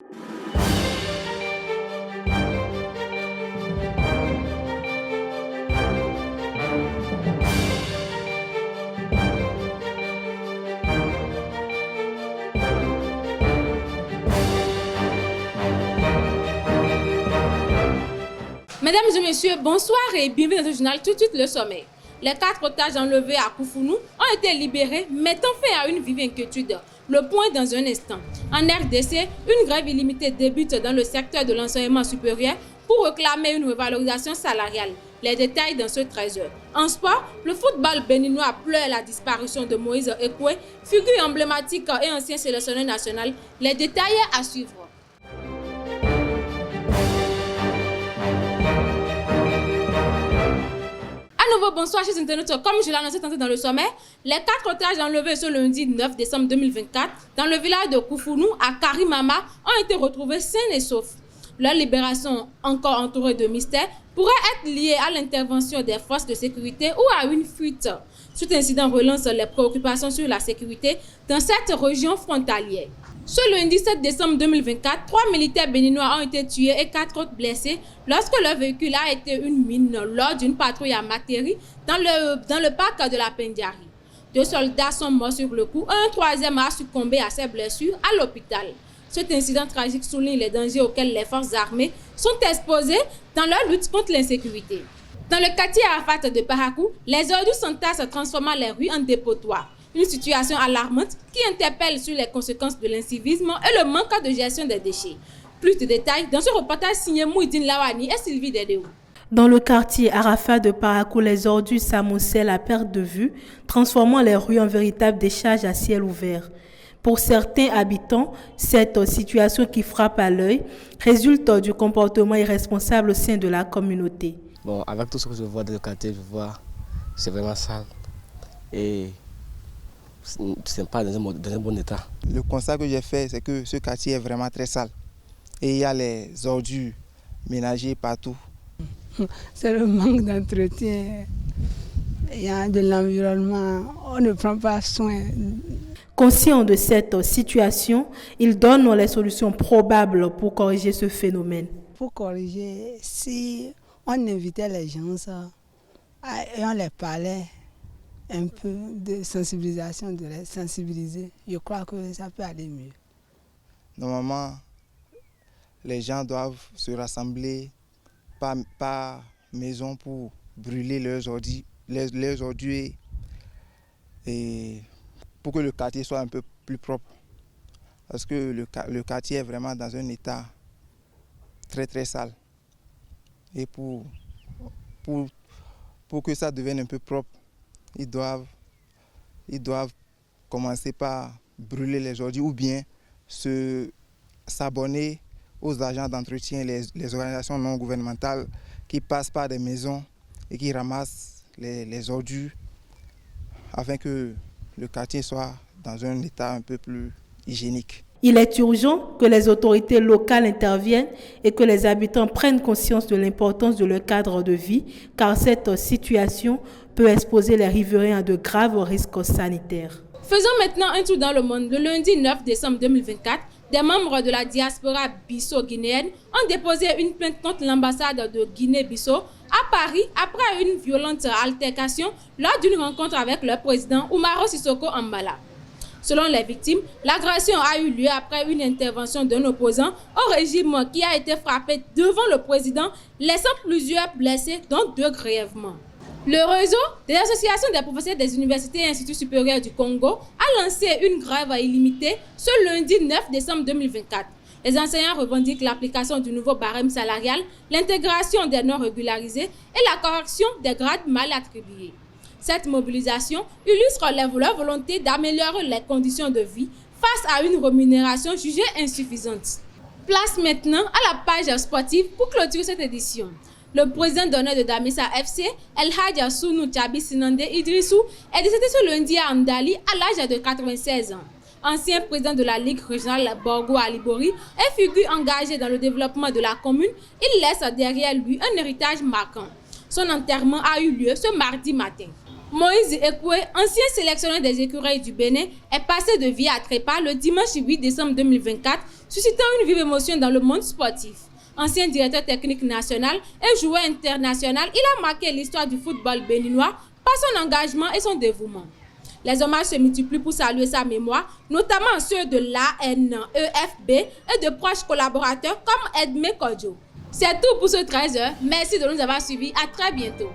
Mesdames et messieurs, bonsoir et bienvenue dans ce journal. Tout de suite, le sommet. Les 4 otages enlevés à Koufoulou ont été libérés, mettant fin à une vive inquiétude. Le point dans un instant. En RDC, une grève illimitée débute dans le secteur de l'enseignement supérieur pour réclamer une revalorisation salariale. Les détails dans ce 13h. En sport, le football béninois pleure la disparition de Moïse Ekwe, figure emblématique et ancien sélectionneur national. Les détails à suivre. Bonsoir chers internautes, comme je l'ai annoncé tantôt dans le sommet, les 4 otages enlevés ce lundi 9 décembre 2024 dans le village de Koufoulou à Karimama ont été retrouvés sains et saufs. Leur libération, encore entourée de mystères, pourrait être liée à l'intervention des forces de sécurité ou à une fuite. Cet incident relance les préoccupations sur la sécurité dans cette région frontalière. Ce lundi 7 décembre 2024, 3 militaires béninois ont été tués et 4 autres blessés lorsque leur véhicule a été une mine lors d'une patrouille à Materi dans le parc de la Pendiari. 2 soldats sont morts sur le coup, un troisième a succombé à ses blessures à l'hôpital. Cet incident tragique souligne les dangers auxquels les forces armées sont exposées dans leur lutte contre l'insécurité. Dans le quartier Arafat de Parakou, les ordures s'entassent transformant les rues en dépotoirs. Une situation alarmante qui interpelle sur les conséquences de l'incivisme et le manque de gestion des déchets. Plus de détails dans ce reportage signé Mouidine Lawani et Sylvie Dedéou. Dans le quartier Arafat de Parakou, les ordures s'amoncellent à perte de vue, transformant les rues en véritables décharges à ciel ouvert. Pour certains habitants, cette situation qui frappe à l'œil résulte du comportement irresponsable au sein de la communauté. Bon, avec tout ce que je vois dans le quartier, je vois c'est vraiment sale et ce n'est pas dans un bon état. Le constat que j'ai fait, c'est que ce quartier est vraiment très sale et il y a les ordures ménagées partout. C'est le manque d'entretien. Il y a de l'environnement, on ne prend pas soin. Conscient de cette situation, il donne les solutions probables pour corriger ce phénomène. Pour corriger, si on invitait les gens et on les parlait un peu de sensibilisation, de les sensibiliser, je crois que ça peut aller mieux. Normalement, les gens doivent se rassembler par maison pour brûler leurs ordures et pour que le quartier soit un peu plus propre. Parce que le quartier est vraiment dans un état très très sale. Et pour que ça devienne un peu propre, ils doivent commencer par brûler les ordures ou bien s'abonner aux agents d'entretien, les organisations non gouvernementales qui passent par des maisons et qui ramassent les ordures afin que le quartier soit dans un état un peu plus hygiénique. Il est urgent que les autorités locales interviennent et que les habitants prennent conscience de l'importance de leur cadre de vie, car cette situation peut exposer les riverains à de graves risques sanitaires. Faisons maintenant un tour dans le monde. Le lundi 9 décembre 2024, des membres de la diaspora bisso-guinéenne ont déposé une plainte contre l'ambassade de Guinée-Bissau à Paris après une violente altercation lors d'une rencontre avec le président Umaro Sissoko Ambala. Selon les victimes, l'agression a eu lieu après une intervention d'un opposant au régime qui a été frappé devant le président, laissant plusieurs blessés, dont 2 grièvement. Le réseau des associations des professeurs des universités et instituts supérieurs du Congo a lancé une grève illimitée ce lundi 9 décembre 2024. Les enseignants revendiquent l'application du nouveau barème salarial, l'intégration des non régularisés et la correction des grades mal attribués. Cette mobilisation illustre leur volonté d'améliorer les conditions de vie face à une rémunération jugée insuffisante. Place maintenant à la page sportive pour clôturer cette édition. Le président d'honneur de Damissa FC, El Hadj Assounou Tchabi Sinande Idrissou, est décédé ce lundi à Andali à l'âge de 96 ans. Ancien président de la Ligue régionale Borgo-Alibori et figure engagée dans le développement de la commune, il laisse derrière lui un héritage marquant. Son enterrement a eu lieu ce mardi matin. Moïse Ekwe, ancien sélectionneur des écureuils du Bénin, est passé de vie à trépas le dimanche 8 décembre 2024 suscitant une vive émotion dans le monde sportif. Ancien directeur technique national et joueur international, il a marqué l'histoire du football béninois par son engagement et son dévouement. Les hommages se multiplient pour saluer sa mémoire, notamment ceux de l'ANEFB et de proches collaborateurs comme Edmé Kodjo. C'est tout pour ce 13h. Merci de nous avoir suivis. À très bientôt.